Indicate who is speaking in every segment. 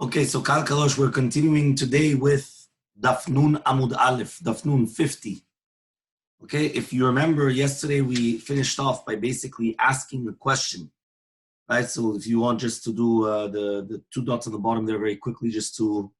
Speaker 1: Okay, so Kal Kalosh, we're continuing today with Daf Nun Amud Aleph, Daf Nun 50. Okay, if you remember, yesterday we finished off by basically asking a question, right? So if you want just to do the two dots on the bottom there very quickly, just to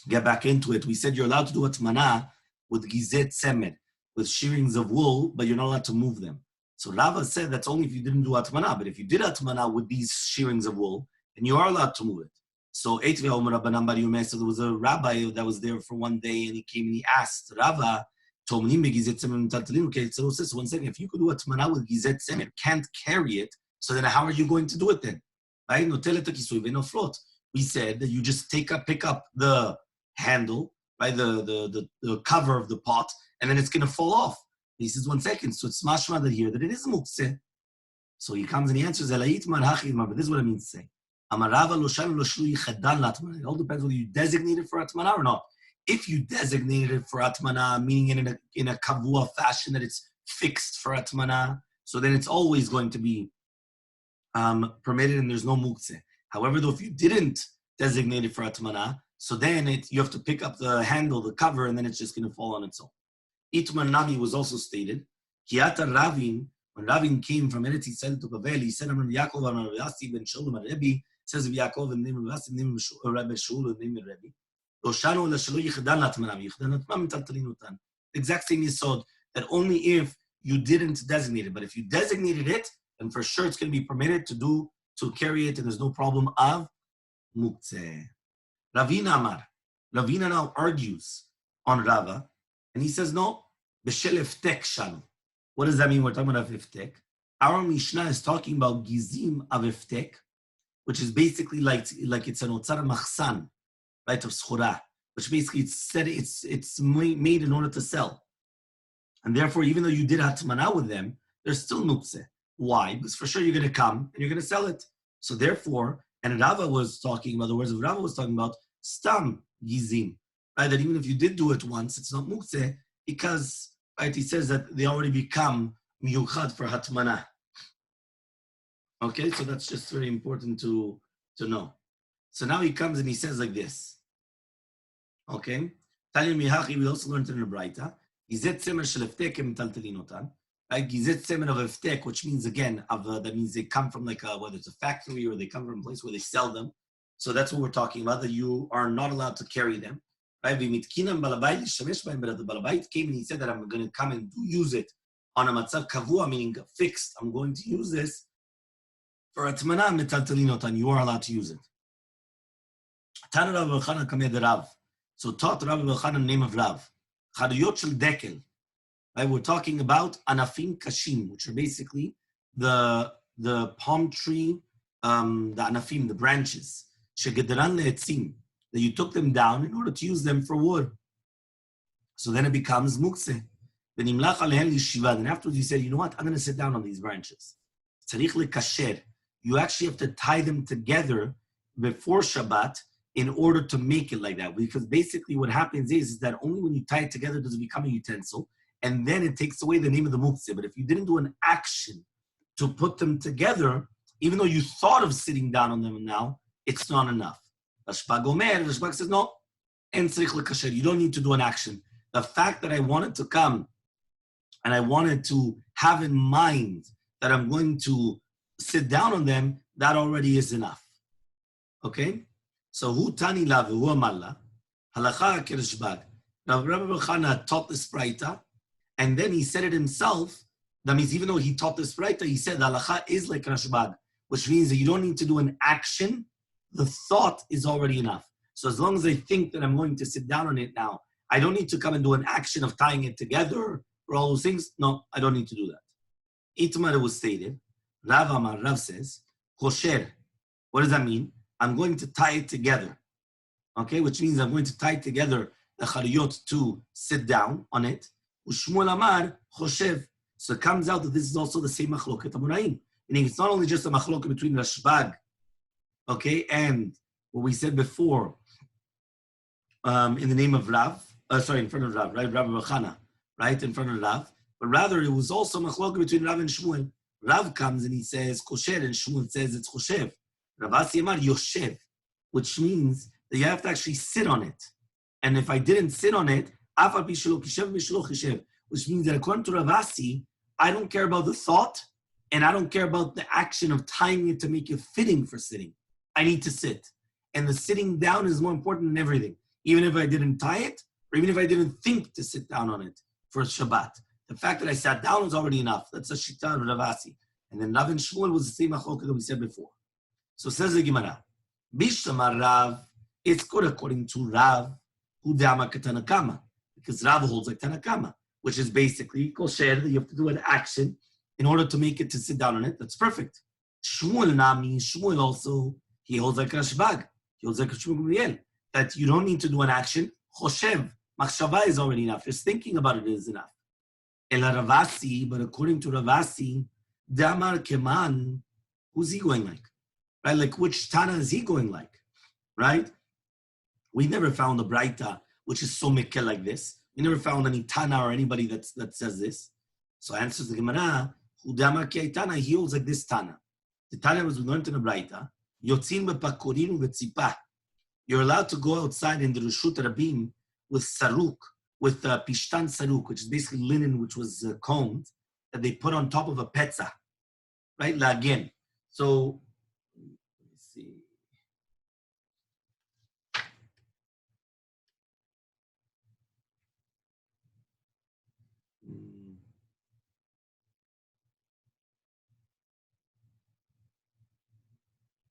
Speaker 1: get back into it, we said you're allowed to do atmana with gizet semed, with shearings of wool, but you're not allowed to move them. So Rava said that's only if you didn't do atmana, but if you did atmana with these shearings of wool, then you are allowed to move it. So there was a rabbi that was there for one day, and he came and he asked Rava, okay, so one second, if you could do atmana with gizet semed, can't carry it, so then how are you going to do it then? Right? We said that you just pick up the handle, right, the cover of the pot, and then it's going to fall off. He says, 1 second, so it's mashma that here that it is muktzeh. So he comes and he answers, but this is what it means to say. It all depends whether you designate it for atmana or not. If you designated it for atmana, meaning in a kavua fashion that it's fixed for atmana, so then it's always going to be permitted and there's no muktzeh. However, though, if you didn't designate it for atmana, so then you have to pick up the handle, the cover, and then it's just going to fall on its own. Itman Nami was also stated, Kiata Ravin, when Ravin came from Eretz Yisrael to Bavel, he said, Amar Yaakov, Amar Yasi, ben Shalom, Rebbe, says of Yaakov, and name of Yasi, name of Rebbe Shul, and name of Rebbe. Loshanu la shelo yichdan latmana, yichdan latmana mitaltalin utan. The exact same yisod, that only if you didn't designate it, but if you designated it, then for sure it's going to be permitted to carry it, and there's no problem of muktzeh. Ravina Amar. Ravina now argues on Rava, and he says, no, b'shel iftek shanu. What does that mean? We're talking about iftek. Our Mishnah is talking about gizim of iftek, which is basically like it's an otzar machsan, right, of schura, which basically it's made in order to sell. And therefore, even though you did hatmana with them, there's still muktzeh. Why? Because for sure you're going to come and you're going to sell it. So therefore, and Rava was talking about, the words of Rava was talking about stam gizim, right? That even if you did do it once, it's not muktzeh because, right, he says that they already become miyuchad for hatmana. Okay, so that's just very important to know. So now he comes and he says like this. Okay, Tanya Mihachi, we also learned in the Braita, Gizet semer shel iftek mitaltalin otan. Right, gizet semen of iftek, which means again, that means they come from whether it's a factory or they come from a place where they sell them. So that's what we're talking about, that you are not allowed to carry them. Right? But the balabait came and he said that I'm going to come and use it on a matzav kavua, meaning fixed. I'm going to use this for atmana mitaltalinotan. You are allowed to use it. Tana Rav Elchanan kamed Rav. So taught Rav Elchanan the name of Rav. Chaduyot shel dekel. Right, we're talking about anafim kashim, which are basically the palm tree, the anafim, the branches, shegedran le'etzim, that you took them down in order to use them for wood. So then it becomes muktzeh. Then afterwards you say, you know what, I'm going to sit down on these branches. Tzarich lekasher. You actually have to tie them together before Shabbat in order to make it like that. Because basically what happens is that only when you tie it together does it become a utensil, and then it takes away the name of the muktzeh. But if you didn't do an action to put them together, even though you thought of sitting down on them now, it's not enough. Rashbag says, no, you don't need to do an action. The fact that I wanted to come and I wanted to have in mind that I'm going to sit down on them, that already is enough. Okay? So, hu tani la v'hu amalla, halacha kirshbag. Now, Rabbi Elchanan taught this braita, and then he said it himself. That means even though he taught this braita, he said the halacha is like Rashbag, which means that you don't need to do an action. The thought is already enough. So as long as I think that I'm going to sit down on it now, I don't need to come and do an action of tying it together or all those things. No, I don't need to do that. Itmar was stated, Rav says, kosher. What does that mean? I'm going to tie it together. Okay, which means I'm going to tie together the chariyot to sit down on it. Ushmuel Amar choshev. So it comes out that this is also the same machloket Amoraim. Meaning it's not only just a machloket between Rashbag, okay, and what we said before, in the name of Rav, in front of Rav, right, Rav Elchanan, right, in front of Rav, but rather it was also machloket between Rav and Shmuel. Rav comes and he says kosher, and Shmuel says it's choshev. Rav Asi Amar yoshev. which means that you have to actually sit on it. And if I didn't sit on it, which means that according to Ravasi, I don't care about the thought, and I don't care about the action of tying it to make it fitting for sitting. I need to sit. And the sitting down is more important than everything. Even if I didn't tie it, or even if I didn't think to sit down on it for Shabbat. The fact that I sat down was already enough. That's a shita of Ravasi. And then Rav and Shmuel was the same achok that we said before. So says the Gemara, Bishamar Rav, it's good according to Rav, who dama katanakama, because Rav holds like Tanakama, which is basically kosher, that you have to do an action in order to make it to sit down on it. That's perfect. Shmuel Nami, Shmuel also, he holds like Rashbag, he holds like Shmuel, that you don't need to do an action. Choshev, machshava is already enough. Just thinking about it is enough. Ela Ravasi, but according to Ravasi, Damar Keman, who's he going like? Right? Like which Tana is he going like? Right? We never found a Braita which is so mikkel like this. We never found any Tana or anybody that says this. So answers the Gemara, who Damar Ke Tana, he holds like this Tana. The Tana was learned in a Braita. Yotzin bepakorin ubetzipah. You're allowed to go outside in the Rishut Rabim with saruk, with pishtan saruk, which is basically linen, which was combed, that they put on top of a petza, right? Again. So, let me see.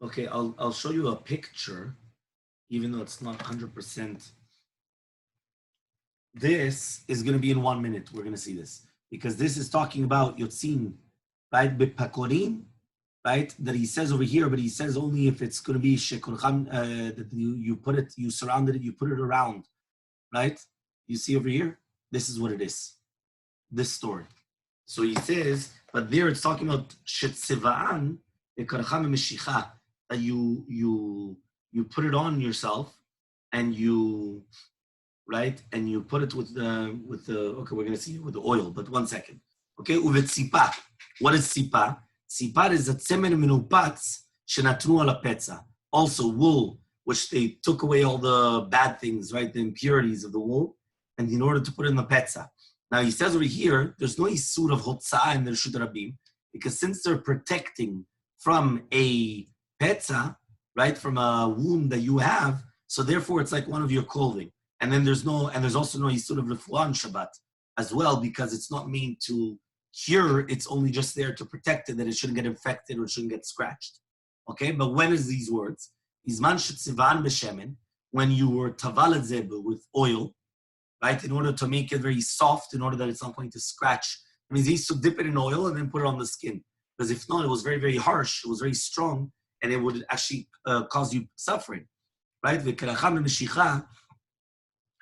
Speaker 1: Okay, I'll show you a picture, even though it's not 100%. This is going to be in 1 minute. We're going to see this because this is talking about yotzin, right? Bepakorin, right? That he says over here, but he says only if it's going to be shekurcham, that you put it, you surrounded it, you put it around, right? You see over here, this is what it is. This story. So he says, but there it's talking about shetzivaan bekarcham meshicha, that you put it on yourself and you. Right, and you put it with the okay, we're gonna see with the oil, but 1 second. Okay, uvetzipa. What is sipa? Sipa is a tzemen minupatz shenatnu ala petza. Also wool, which they took away all the bad things, right, the impurities of the wool, and in order to put it in the petza. Now he says over here, there's no isur of hotza in the Rishut Rabim, because since they're protecting from a petza, right, from a wound that you have, so therefore it's like one of your clothing. And then there's also no Yisur of Refuah on Shabbat as well, because it's not meant to cure, it's only just there to protect it, that it shouldn't get infected or it shouldn't get scratched. Okay, but when is these words? Izman shetzivan b'shemen, when you were tavalad zeb with oil, right, in order to make it very soft, in order that it's not going to scratch. It means he used to dip it in oil and then put it on the skin. Because if not, it was very, very harsh, it was very strong, and it would actually cause you suffering. Right? V'keracham b'meshicha,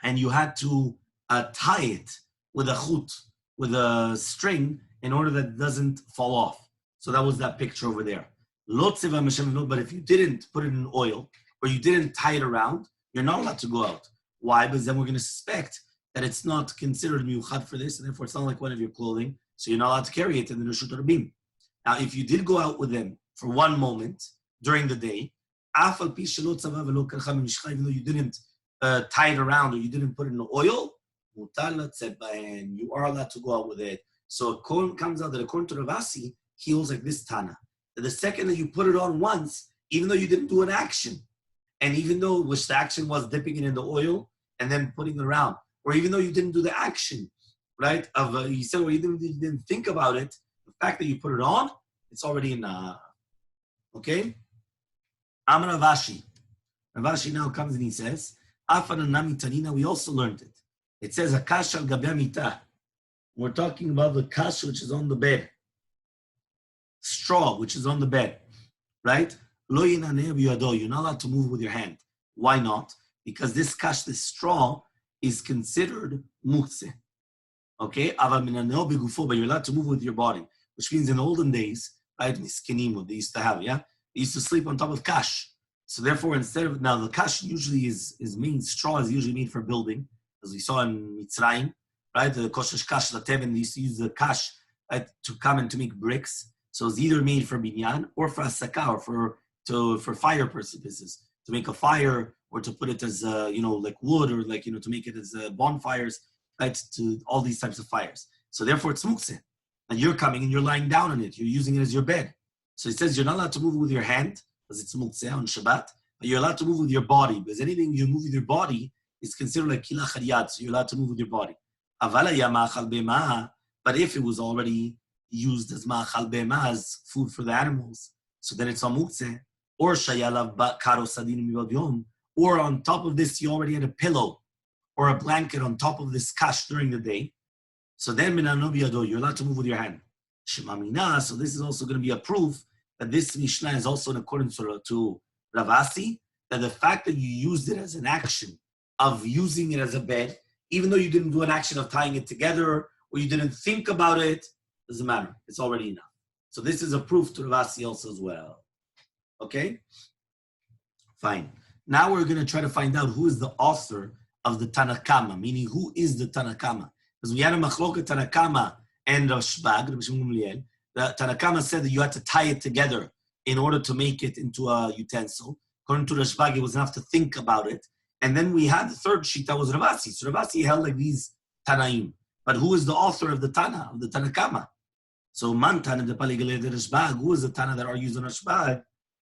Speaker 1: and you had to tie it with a chut, with a string, in order that it doesn't fall off. So that was that picture over there. But if you didn't put it in oil, or you didn't tie it around, you're not allowed to go out. Why? Because then we're going to suspect that it's not considered miyuchad for this, and therefore it's not like one of your clothing, so you're not allowed to carry it in the Rishut Rabim. Now, if you did go out with them for 1 moment during the day, even though you didn't tie it around or you didn't put it in the oil, you are allowed to go out with it. So it comes out that according to Ravasi, he holds like this Tana. That the second that you put it on once, even though you didn't do an action, and even though which the action was dipping it in the oil and then putting it around, or even though you didn't do the action, right? You said, or you didn't think about it, the fact that you put it on, it's already in, okay? Amar Ravashi. Ravashi now comes and he says, we also learned it. It says, Akash al gabe mita. We're talking about the kash which is on the bed. Straw which is on the bed, right? You're not allowed to move with your hand. Why not? Because this kash, this straw, is considered muktzeh. Okay? But you're allowed to move with your body, which means in the olden days, right, miskinim, they used to have, yeah? They used to sleep on top of kash. So therefore, instead of, now the kash usually is made, straw is usually made for building, as we saw in Mitzrayim, right? The koshesh kash latevin, they used to use the kash, right, to come and to make bricks. So it's either made for binyan or for asaka, or for fire purposes, to make a fire or to put it as, like wood or like, to make it as bonfires, right? To all these types of fires. So therefore it's muktzeh. And you're coming and you're lying down on it. You're using it as your bed. So he says you're not allowed to move with your hand because it's muktzeh on Shabbat, but you're allowed to move with your body because anything you move with your body is considered like kila chariyat. So you're allowed to move with your body. But if it was already used as ma'achal bema, as food for the animals, so then it's a muktzeh. Or shayalav karo sadin mibad yom. Or on top of this, you already had a pillow or a blanket on top of this kash during the day. So then, you're allowed to move with your hand. Shemamina, so this is also going to be a proof that this Mishnah is also in accordance to Ravasi, that the fact that you used it as an action of using it as a bed, even though you didn't do an action of tying it together or you didn't think about it, doesn't matter. It's already enough. So this is a proof to Ravasi also as well. Okay? Fine. Now we're going to try to find out who is the author of the Tanakama, meaning who is the Tanakama. Because we had a machloket Tanakama and Rashbag, the Tanakama said that you had to tie it together in order to make it into a utensil. According to Rashbag, it was enough to think about it. And then we had the third sheet that was Ravasi. So Ravasi held like these Tanaim. But who is the author of the Tana, of the Tanakama? So Man Tana de Paligale de Rashbag, who is the Tana that argues on Rashbag?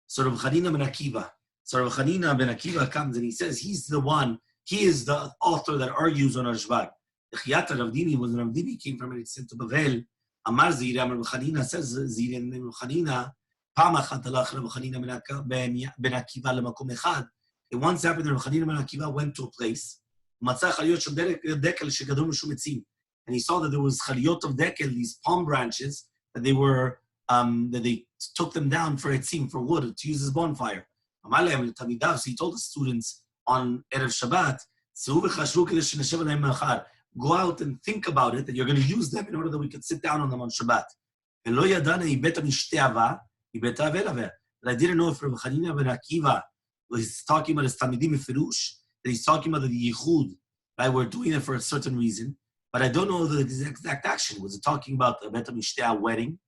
Speaker 1: So Rav Chanina ben Akiva. So Rav Chanina ben Akiva comes and he says he's the one, he is the author that argues on Rashbag. The Chiyata Ravdini was Ravdini came from it, sent to Bavel. Amar Zira, Rav Chanina says Zira and Rav Chanina, Pamachat alach Rav Chanina ben Akiva lemakom echad. It once happened that Rav Chanina ben Akiva went to a place, Matzah chaliyot shel dekel shegadol mishum etzim, and he saw that there was chaliyot of dekel, these palm branches that they were that they took them down for etzim, for wood to use as bonfire. So he told the students on Erev Shabbat, go out and think about it, that you're going to use them in order that we could sit down on them on Shabbat. But I didn't know if Rav Chanina ben Akiva was talking about his Talmidim Firush, that he's talking about the Yichud, right? We're doing it for a certain reason, but I don't know the exact action. Was it talking about a Bet HaMishtea wedding,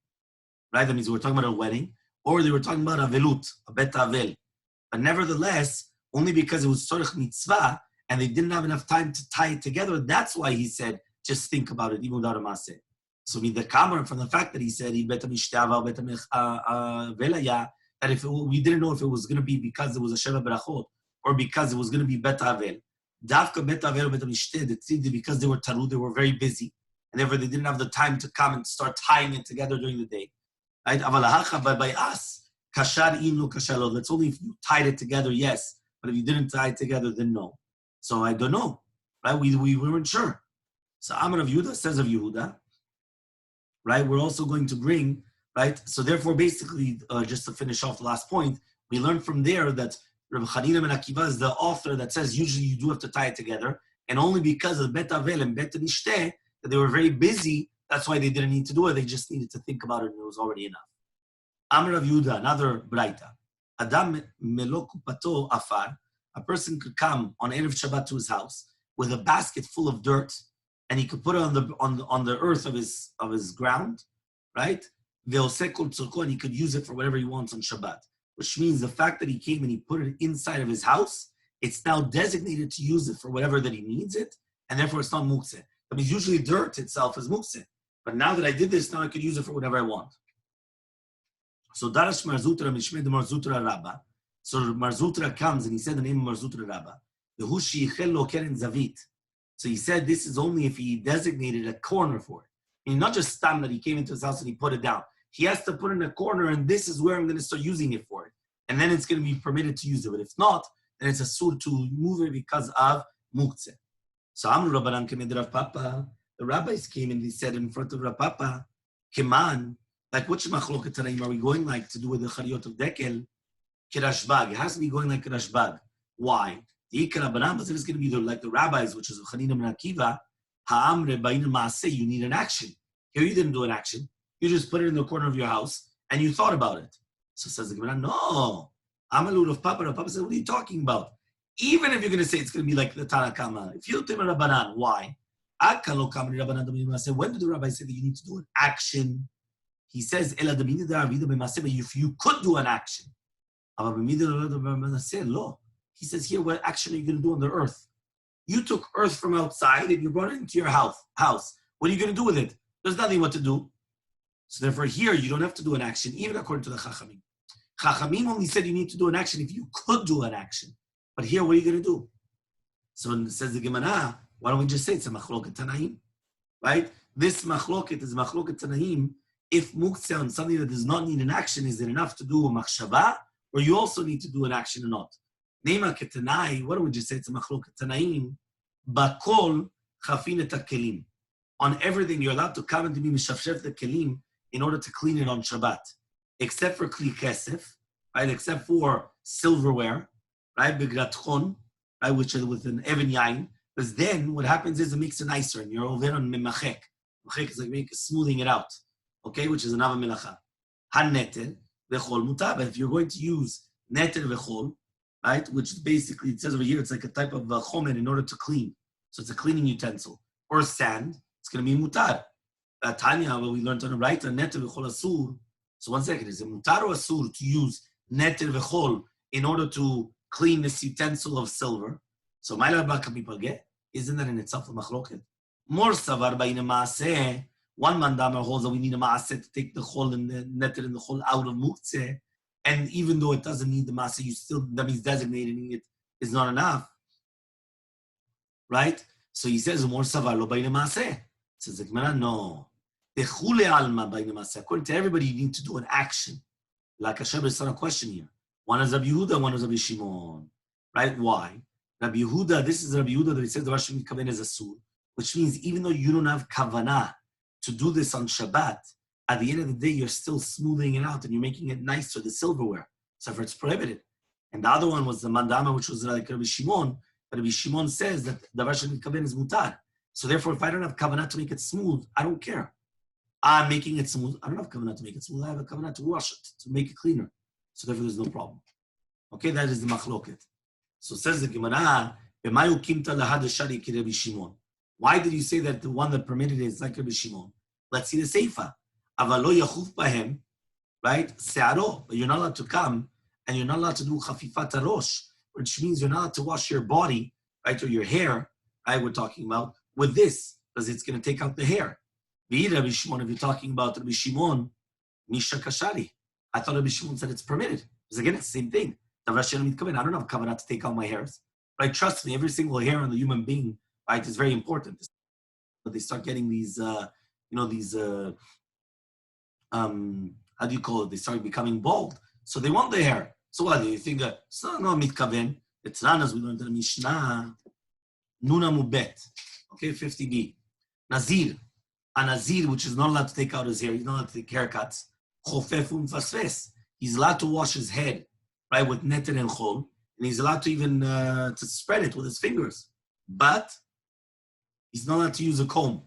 Speaker 1: right? That means we're talking about a wedding, or they were talking about a velut, a Bet Avel. But nevertheless, only because it was Tzorech Mitzvah, and they didn't have enough time to tie it together, that's why he said, just think about it, even without a Maseh. So the Kamar, from the fact that he said, that if we didn't know if it was going to be because it was a Sheva Berachot, or because it was going to be Bet Avel. Dafka Bet Avel, Bet HaMishteh, because they were taru, they were very busy, and therefore they didn't have the time to come and start tying it together during the day. Right? But by us, Kashar inu kashalo. That's only if you tied it together, yes. But if you didn't tie it together, then no. So I don't know. Right? We weren't sure. So Amar of Yehuda says of Yehuda. Right? We're also going to bring, right? So therefore, basically, just to finish off the last point, we learned from there that Rav Chanina ben Akiva is the author that says usually you do have to tie it together, and only because of Bet Avel and Bet Nishteh that they were very busy, that's why they didn't need to do it. They just needed to think about it, and it was already enough. Amar of Yehuda, another braita. Adam melokupato afar. A person could come on Erev Shabbat to his house with a basket full of dirt, and he could put it on the earth of his ground, right? And he could use it for whatever he wants on Shabbat. Which means the fact that he came and he put it inside of his house, it's now designated to use it for whatever that he needs it, and therefore it's not muktzeh. That means usually dirt itself is muktzeh. But now that I did this, now I could use it for whatever I want. So Darash Marzutra Mishmed Marzutra Rabba. So Marzutra comes and he said the name of Marzutra Rabba. So he said this is only if he designated a corner for it. And not just stam that he came into his house and he put it down. He has to put it in a corner, and this is where I'm going to start using it for it. And then it's going to be permitted to use it. But if not, then it's a sur to move it because of muktzeh. So Amru Rabbanan came Rav Papa. The rabbis came and they said in front of Rav Papa, Keman, like which machloket tanaim are we going like to do with the chariyot of dekel? Kirashbag. It has to be going like Kirashbag. Why? The Ikar Rabbanan, but it's going to be like the rabbis, which is Chanina ben Akiva, Ha'amre ba'in ma'aseh, you need an action. Here you didn't do an action. You just put it in the corner of your house and you thought about it. So says the Gemara, no. Amalu of Papa. Papa said, what are you talking about? Even if you're going to say it's going to be like the Tanakama, if you tell Rabbanan, why? When did the rabbi say that you need to do an action? He says, if you could do an action. No. He says here, what action are you going to do on the earth? You took earth from outside and you brought it into your house. What are you going to do with it? There's nothing what to do. So therefore here, you don't have to do an action, even according to the Chachamim. Chachamim only said you need to do an action if you could do an action. But here, what are you going to do? So it says the Gemara, why don't we just say it's a machloket Tanaim? Right? This machloket is machloket Tanaim. If muktzeh on something that does not need an action, is it enough to do a machshava? Or you also need to do an action or not? Nema ketanai, why don't we just say it's a machloket Tanaim? Bakol chafin et kelim. On everything, you're allowed to come and to be mishafshef the kelim in order to clean it on Shabbat. Except for kli kesef, right? Except for silverware, right? Begratchon, right? Which is with an even yain. Because then what happens is it makes it nicer, and you're over on memachek. Machek is like smoothing it out, okay? Which is another melacha. Han neter vechol mutar. But if you're going to use neter vechol, right? Which basically it says over here, it's like a type of chomer in order to clean. So it's a cleaning utensil or sand. It's going to be mutar. Tanya, what we learned on the right, neter vechol asur. So one second, is it mutar or asur to use neter vechol in order to clean this utensil of silver? So isn't that in itself a machloket? More savar ba'ina maaseh. One mandamer holds that we need a maaseh to take the chol and the neter and the chol out of muktzeh. And even though it doesn't need the maaseh, you still, that means designating it is not enough. Right? So he says, more savar lo ba'ina maaseh. Says the Gemara, no. According to everybody, you need to do an action. Like Hashem is not a question here. One is Rabbi Yehuda, one is Rabbi Shimon. Right? Why? Rabbi Yehuda, this is Rabbi Yehuda that he says the Rashi Kaven is asur, which means even though you don't have kavanah to do this on Shabbat, at the end of the day, you're still smoothing it out and you're making it nicer, the silverware. So it's prohibited. And the other one was the mandama, which was like Rabbi Shimon. Rabbi Shimon says that the Rashi Kaven is mutar. So therefore, if I don't have kavanah to make it smooth, I don't care. I'm making it smooth. I don't have kavanah to make it smooth. I have a kavanah to wash it, to make it cleaner. So therefore, there's no problem. Okay, that is the machloket. So says the Gemara, why did you say that the one that permitted it is like Rabbi Shimon? Let's see the Seifa. Right? Se'aro, but you're not allowed to come, and you're not allowed to do chafifat harosh, which means you're not allowed to wash your body, right, or your hair, right, we're talking about, with this, because it's going to take out the hair. Rabbi Shimon, if you're talking about Rabbi Shimon, Misha Kashari. I thought Rabbi Shimon said it's permitted. Because again, it's the same thing. I don't have kavanah to take out my hairs. Right? Trust me, every single hair on the human being, right, is very important. But they start getting these, how do you call it? They start becoming bald. So they want the hair. So what do you think? So no mitkaven. It's not as we learned in the Mishnah. Nuna mubet. Okay, 50b. Nazir. A Nazir, which is not allowed to take out his hair. He's not allowed to take haircuts. Chofef fasfes. He's allowed to wash his head, right, with neter and chol, and he's allowed to even to spread it with his fingers. But he's not allowed to use a comb.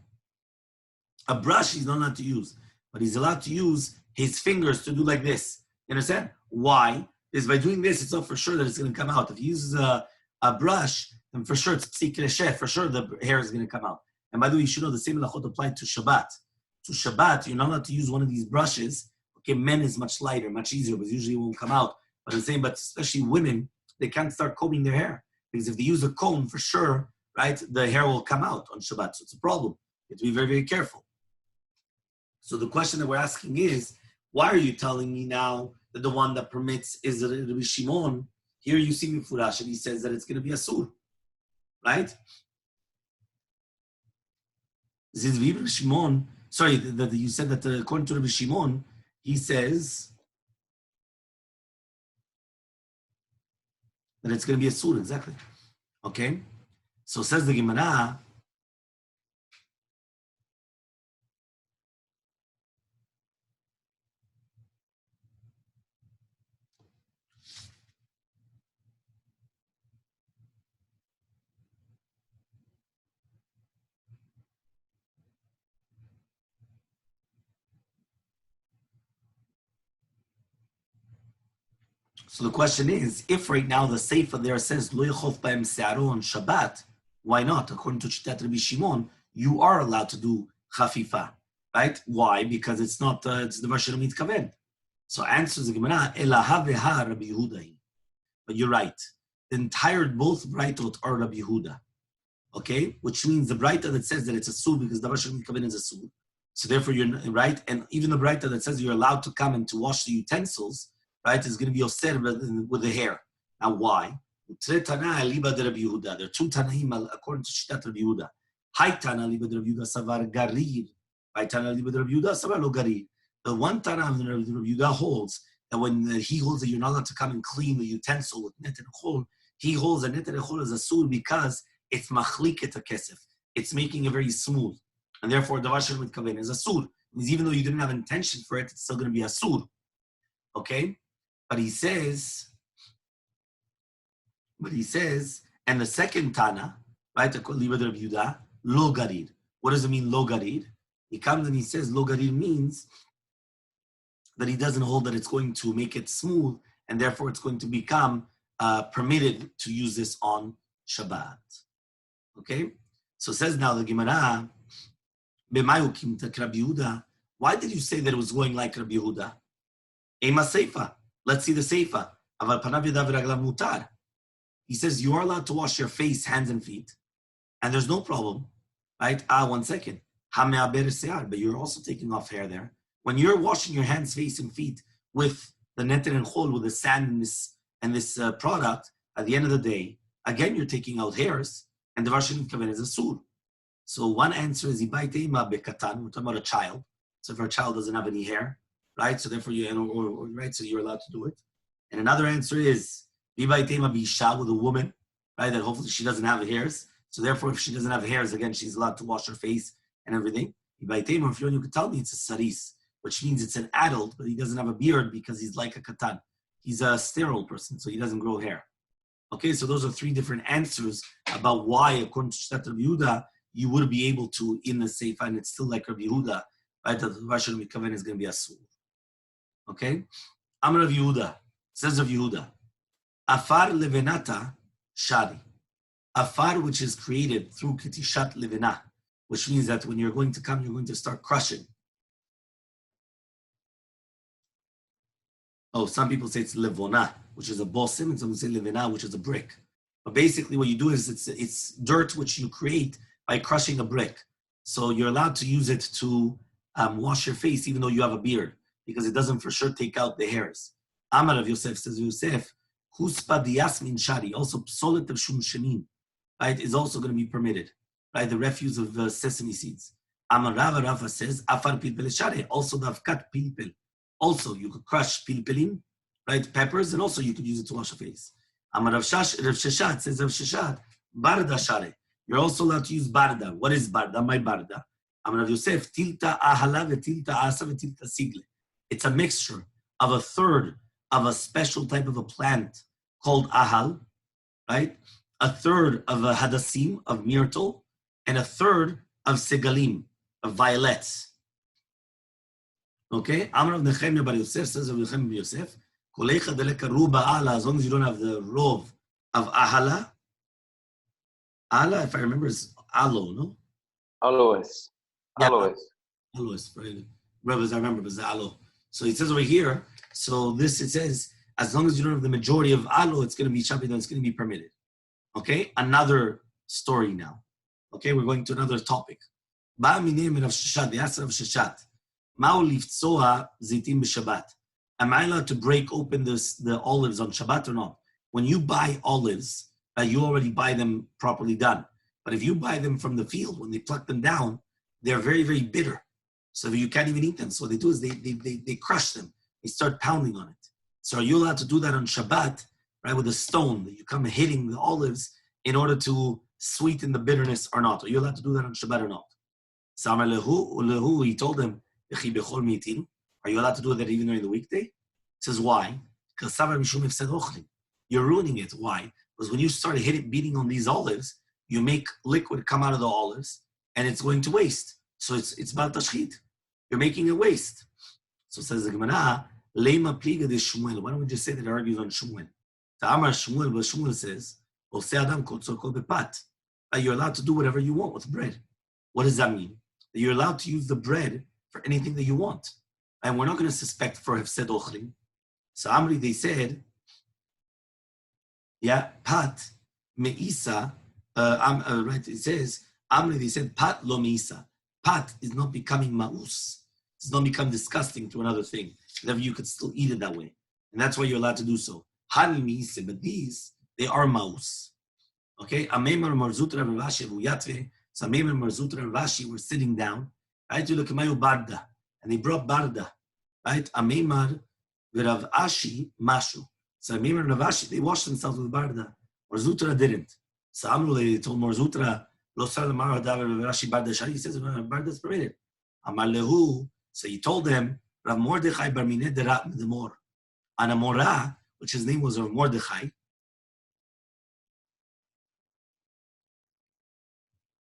Speaker 1: A brush he's not allowed to use, but he's allowed to use his fingers to do like this. You understand? Why? Because by doing this, it's not for sure that it's going to come out. If he uses a brush, then for sure it's psikreshe, for sure the hair is going to come out. And by the way, you should know the same halachot apply to Shabbat. To Shabbat, you're not allowed to use one of these brushes. Okay, men is much lighter, much easier, but usually it won't come out. But I'm saying, but especially women, they can't start combing their hair. Because if they use a comb, for sure, right, the hair will come out on Shabbat. So it's a problem. You have to be very, very careful. So the question that we're asking is, why are you telling me now that the one that permits is Rabbi Shimon? Here you see Mifurash, and he says that it's going to be Asur. Right? This is Rabbi Shimon. Sorry, that you said that according to Rabbi Shimon, he says that it's going to be a surah, exactly. Okay? So says the Gemara, so the question is, if right now the Seifa there says, Lo Yechof Ba'em Se'aro on Shabbat, why not? According to Shitat Rabbi Shimon, you are allowed to do Chafifa, right? Why? Because it's not, it's the Vasher Mitkaven. So answers the Gemara, Ela Haveha Rabbi Yehuda. But you're right. the entire both Braitot are Rabbi Yehuda. Okay? Which means the Braita that says that it's a sur because Davar Shel Mikavin is a sur. So therefore you're right. And even the Braita that says you're allowed to come and to wash the utensils, right, is going to be Oser with the hair. Now why? There are two Tanaim according to Shittat Rabbi Yehuda. Hai Tana liba de Rabbi Yehuda savar garir. Hai Tana liba de Rabbi Yehuda savar lo garir. The one Tana of Rabbi Yehuda holds that when he holds that you're not allowed to come and clean the utensil with net and chol, he holds that net and chol as a sur because it's machliket a kesef. It's making it very smooth. And therefore, Davar Shel Mitkaven is a sur. Means even though you didn't have intention for it, it's still going to be a sur. Okay? But he says, and the second Tana, right, Liba de Rabbi Yehuda, lo garid. What does it mean, lo garid? He comes and he says, lo garid means that he doesn't hold that it's going to make it smooth, and therefore it's going to become permitted to use this on Shabbat. Okay? So says now the Gemara, why did you say that it was going like Rabbi Yehuda? Ema Seifa. Let's see the Seifa. He says you are allowed to wash your face, hands, and feet, and there's no problem, right? 1 second. But you're also taking off hair there. When you're washing your hands, face, and feet with the neter and chol, with the sand and this product, at the end of the day, again, you're taking out hairs, and the Davar Shel Mitkaven is a sur. So one answer is Ibai Teima Bekatan. We're talking about a child. So if our child doesn't have any hair, right? So therefore, right? So you're allowed to do it. And another answer is Ibai Teima Bisha, with a woman, right? That hopefully she doesn't have hairs. So therefore, if she doesn't have hairs, again, she's allowed to wash her face and everything. Ibai Teima, if you could tell me, it's a saris, which means it's an adult, but he doesn't have a beard because he's like a katan. He's a sterile person, so he doesn't grow hair. Okay, so those are three different answers about why, according to Shittat Rabbi Yehuda, you would be able to in the Seifa, and it's still like Rabbi Yehuda, right? That the Davar Shel Mitkaven is going to be a sur. Okay? Amar Rabbi Yehuda, says Rabbi Yehuda, Afar levenata shari. Afar, which is created through kitishat levena, which means that when you're going to come, you're going to start crushing. Oh, some people say it's levona, which is a bosim, and some say levena, which is a brick. But basically what you do is it's dirt which you create by crushing a brick. So you're allowed to use it to wash your face even though you have a beard, because it doesn't for sure take out the hairs. Amar of Yosef says, Yosef, huspa diyasmin shari, also psolet of shum shenim, right, is also going to be permitted, right, the refuse of sesame seeds. Amar Rava says, afar pilpel shari, also davkat pilpel. Also, you could crush pilpelim, right, peppers, and also you could use it to wash your face. Amar Rav Sheshat says, Rav Sheshat, barda shari. You're also allowed to use barda. What is barda? My barda. Amar Rav Yosef, tilta ahala vetilta asa vetilta sigle. It's a mixture of a third of a special type of a plant called ahal, right? A third of a hadassim, of myrtle, and a third of segalim, of violets. Okay? Amar of Nechemia bar Yosef says of Nechemia bar Yosef, kolecha deleka ruba ala, as long as you don't have the rov of ahala. Ala, if I remember, is aloe, no?
Speaker 2: Aloes.
Speaker 1: Yeah,
Speaker 2: Aloes.
Speaker 1: aloes, right? Brothers, I remember, but it's aloe. So it says over here, so this, it says, as long as you don't have the majority of aloe, it's going to be shabbat, it's going to be permitted. Okay? Another story now. Okay? We're going to another topic. Ba minim Rav Sheshat, the answer of Sheshat. Ma'u liftsoa zitim b'Shabbat. Am I allowed to break open the olives on Shabbat or not? When you buy olives, you already buy them properly done. But if you buy them from the field, when they pluck them down, they're very, very bitter. So you can't even eat them. So what they do is they crush them. They start pounding on it. So are you allowed to do that on Shabbat, right, with a stone that you come hitting the olives in order to sweeten the bitterness or not? Are you allowed to do that on Shabbat or not? Samar lehu, he told them, are you allowed to do that even during the weekday? He says, why? Because you're ruining it. Why? Because when you start beating on these olives, you make liquid come out of the olives, and it's going to waste. So it's about tashchit. You're making it waste. So says the Gemara, Lema pliga de Shmuel. Why don't we just say that it argues on Shmuel? Ta'amar Shmuel, but Shmuel says, Adam bepat. You're allowed to do whatever you want with bread. What does that mean? That you're allowed to use the bread for anything that you want. And we're not going to suspect for Hefsed Ochlim. So Amri, they said, Yeah, pat meisa. Right. It says Amri. They said pat lo meisa. Pat is not becoming maus. It's not become disgusting to another thing. Therefore, you could still eat it that way, and that's why you're allowed to do so. Hani meisa, but these they are maus. Okay, Amemar Marzutra and Rashi Vuyatve. So Amemar Marzutra and Rashi were sitting down. Right, you look at Mayu Barda, and they brought Barda. Right, Amemar Virav Ashi Mashu. So Amemar and Rav Ashi, they washed themselves with Barda. Marzutra didn't. So Amru, they told Marzutra, Lo Sar Lamar Hadav Rashi Barda Shari. He says Barda is permitted. Amar Lehu. So he told them Rav Mordechai Bar Mineh Derat Medemor. And Amora, which his name was Rav Mordechai.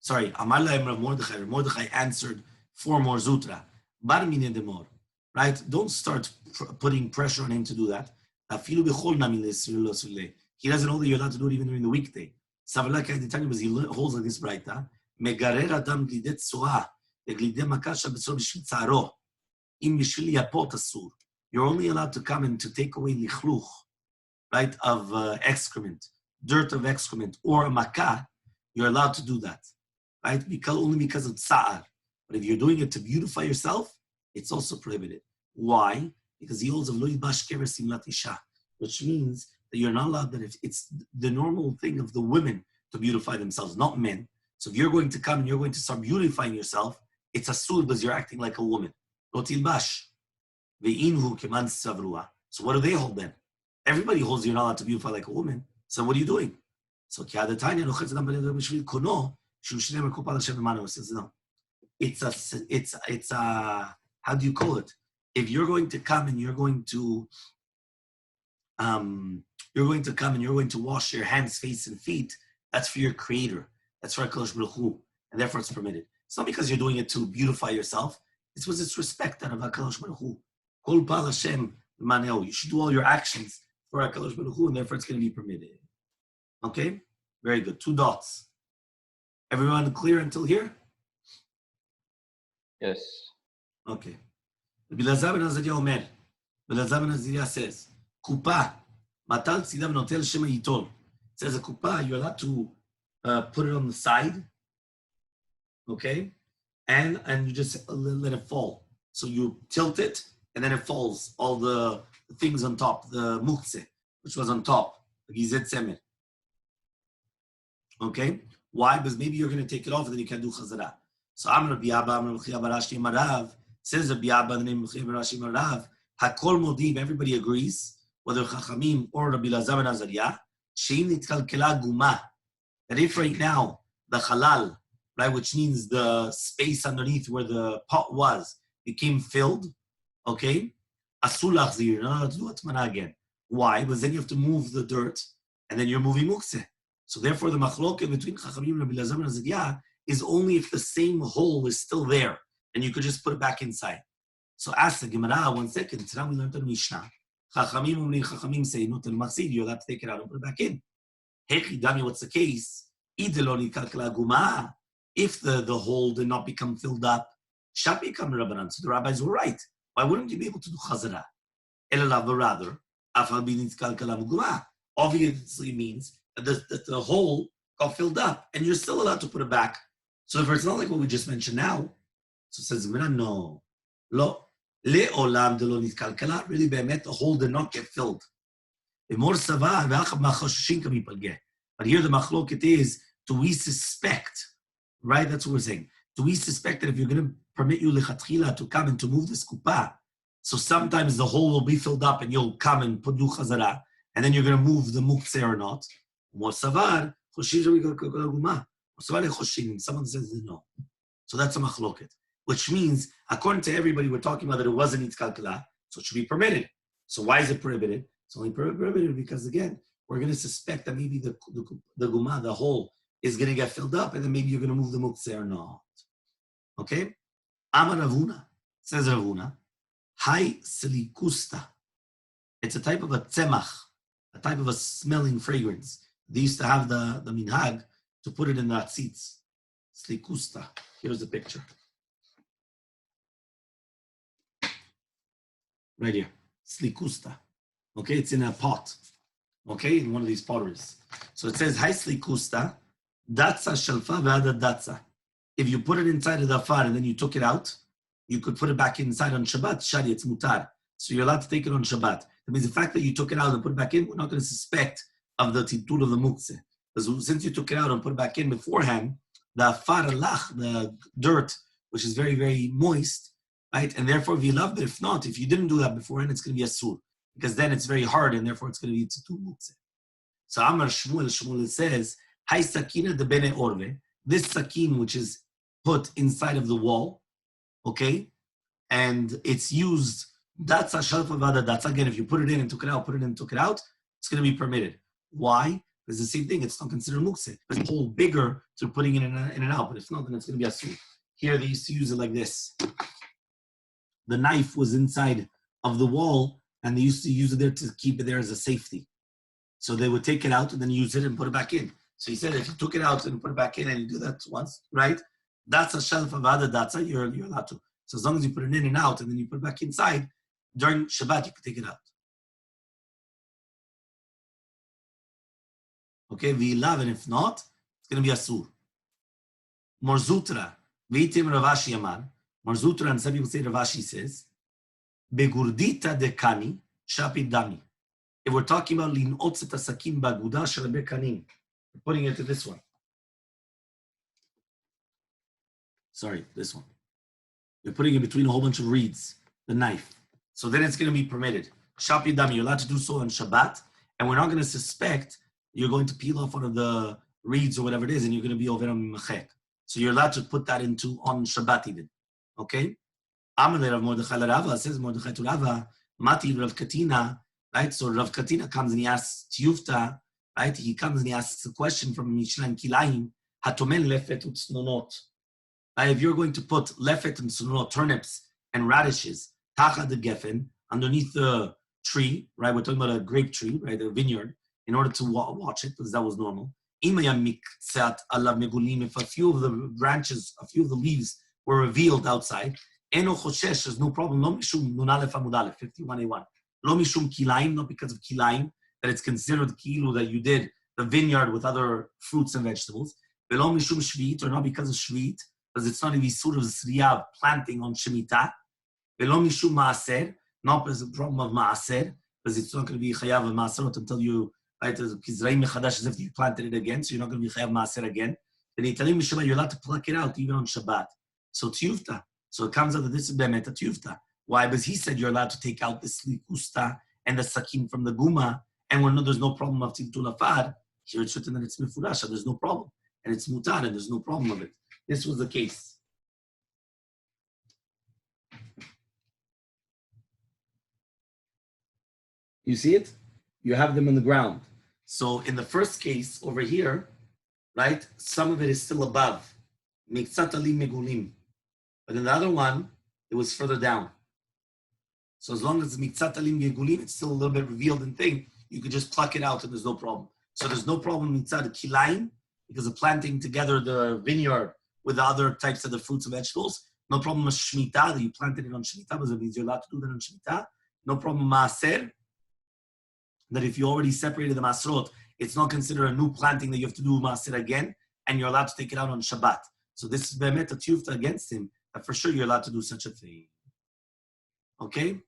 Speaker 1: Sorry, Amar lahem Rav Mordechai. Rav Mordechai answered for Marzutra. Bar Mineh Demor. Right? Don't start putting pressure on him to do that. He doesn't know that you're allowed to do it even during the weekday. Savalak Aditani was he holds like this brighta. Megarer Adam glidet soa. Glide makasha besor b'shvil tzaro. Im b'shvil yapot asur. You're only allowed to come in to take away lichluch, right, of excrement, dirt of excrement, or a makah. You're allowed to do that, right? Only because of tsa'ar. But if you're doing it to beautify yourself, it's also prohibited. Why? Because he holds of lo yibash kever simlat isha, which means that you're not allowed that if it's the normal thing of the women to beautify themselves, not men. So if you're going to come and you're going to start beautifying yourself, it's asur because you're acting like a woman. Lo tilbash ve'inhu keman savrua. So what do they hold then? Everybody holds you're not allowed to beautify like a woman. So what are you doing? So Kiadatanya says no. It's a how do you call it? If you're going to come and you're going to wash your hands, face, and feet, that's for your creator. That's for HaKadosh Baruch Hu, and therefore it's permitted. It's not because you're doing it to beautify yourself. It's because it's respect out of HaKadosh Baruch Hu. Kol Pal Hashem Maneo. You should do all your actions for HaKadosh Baruch Hu, and therefore it's going to be permitted. Okay? Very good. 2 dots. Everyone clear until here?
Speaker 2: Yes.
Speaker 1: Okay. Bilazar ben Azariah Omer. Bilazar ben Azariah says, Kupa, matal tzidav notel shema yitol. It says a kupa, you're allowed to put it on the side, okay? And you just let it fall. So you tilt it, and then it falls. All the things on top, the mukse, which was on top, the gizet semer. Okay? Why? Because maybe you're going to take it off and then you can do chazara. So Amr Biyaba, Amr Mechia Barashi Marav, says the Biyaba, the name Mechia Barashi Marav, Hakol Modim, everybody agrees, whether Chachamim or Rabbi Lazar ben Azariah, Shein Nitkalkela Guma, that if right now the halal, right, which means the space underneath where the pot was, became filled, okay, Asul Lachzir, you're not allowed to do Atmana again. Why? Because then you have to move the dirt, and then you're moving Mukse. So therefore, the machloket between Chachamim and Rabbi Lazar ben Azariah is only if the same hole is still there, and you could just put it back inside. So ask the Gemara, 1 second. Today we learned the Mishnah. Chachamim say, no, you're allowed to take it out and put it back in. Hechi Dami, what's the case? If the hole did not become filled up, Shapi Kam Rabbanan. So the rabbis were right. Why wouldn't you be able to do Chazara? Rather, obviously means that the hole got filled up, and you're still allowed to put it back. So if it's not like what we just mentioned now, so it says, no. Lo, le'olam de lo nitkalkala, really, be'emet, the hole did not get filled. But here the machloket is, do we suspect, right? That's what we're saying. Do we suspect that if you're going to permit you lechatchila to come and to move this kupa, so sometimes the hole will be filled up and you'll come and put du chazara, and then you're going to move the muktzeh or not? Someone says no. So that's a machloket, which means, according to everybody, we're talking about that it wasn't itzkalkala, so it should be permitted. So why is it prohibited? It's only prohibited because, again, we're going to suspect that maybe the guma, the hole, is going to get filled up, and then maybe you're going to move the muktzeh or not. Okay? Amar Ravuna, says Ravuna, Hai silikusta. It's a type of a tzemach, a type of a smelling fragrance. They used to have the minhag to put it in the atzitz. Slikusta. Here's the picture. Right here. Slikusta. Okay, it's in a pot. Okay, in one of these potteries. So it says, Haisli kusta, datsa shalfa v'ada datsa. If you put it inside of the far and then you took it out, you could put it back inside on Shabbat, shari, it's mutar. So you're allowed to take it on Shabbat. That means the fact that you took it out and put it back in, we're not going to suspect of the titul of the muktzeh. Because since you took it out and put it back in beforehand, the far lach, the dirt, which is very, very moist, right? And therefore, if you love it, if not, if you didn't do that beforehand, it's going to be a sur. Because then it's very hard and therefore it's going to be titul muktzeh. So Amar Shmuel says, Hai sakina de bene orve, this sakin which is put inside of the wall, okay, and it's used, that's a shalfa vada, that's again, if you put it in and took it out, put it in and took it out, it's going to be permitted. Why? Because the same thing, it's not considered mukse. It's a hole bigger to putting it in and out, but if not, then it's going to be a asur. Here they used to use it like this. The knife was inside of the wall, and they used to use it there to keep it there as a safety. So they would take it out and then use it and put it back in. So he said, if you took it out and put it back in and you do that once, right? That's a shelf of other datsa, you're allowed to. So as long as you put it in and out and then you put it back inside, during Shabbat, you can take it out. Okay, v'ilav, and if not, it's going to be asur. Morzutra, v'itim Ravashi Amar. Morzutra, and some people say Ravashi says, begurdita dekani, shapid dami. If we're talking about lin'otz et hasakin ba'aguda shel bekanim, we're putting it to this one. Sorry, this one. We're putting it between a whole bunch of reeds, the knife. So then it's going to be permitted. Shapi dami, you're allowed to do so on Shabbat, and we're not going to suspect you're going to peel off one of the reeds or whatever it is, and you're going to be over on machek. So you're allowed to put that into on Shabbat even. Okay? Amalei Rav Mordechai Rava says Mordechai to Rava, Mati Rav Katina, right? So Rav Katina comes and he asks Tiyufta, right? He comes and he asks a question from Mishlan Kilayim, Hatomen lefet utsnonot. If you're going to put lefet and sunonot, turnips and radishes, tacha de gefen, underneath the tree, right? We're talking about a grape tree, right? A vineyard, in order to watch it, because that was normal. If a few of the branches, a few of the leaves were revealed outside, there's no problem. Lo mishum nunalef amudalef 51a1. Lo mishum kilaim, not because of kilaim, that it's considered kilu that you did the vineyard with other fruits and vegetables. Velo mishum shvit, or not because of shvit, because it's not a visur of sriyav planting on shemitah. Velo mishum maaser, not because of the problem of maaser, because it's not going to be chayav of maaserot until you, right, as if you planted it again, so you're not going to be chayav maaser again. Then you're allowed to pluck it out even on Shabbat. So tiyufta. So it comes out that this is bemet a tiyufta. Why? Because he said you're allowed to take out the slikusta and the sakin from the guma, and there's no problem of tiltul afar. Here it's written that it's mifurasha, there's no problem. And it's mutar, and there's no problem of it. This was the case. You see it? You have them in the ground. So in the first case over here, right, some of it is still above. Miktsat alim megulim. But in the other one, it was further down. So as long as miktsat alim megulim, it's still a little bit revealed and thing, you could just pluck it out and there's no problem. So there's no problem mitzad kilaim, because of planting together the vineyard with the other types of the fruits and vegetables. No problem with Shemitah, that you planted it on Shemitah, because it means you're allowed to do that on Shemitah. No problem Maaser, that if you already separated the Masrot, it's not considered a new planting that you have to do Maaser again, and you're allowed to take it out on Shabbat. So this is Be'emet a Tiyufta against him, that for sure you're allowed to do such a thing. Okay?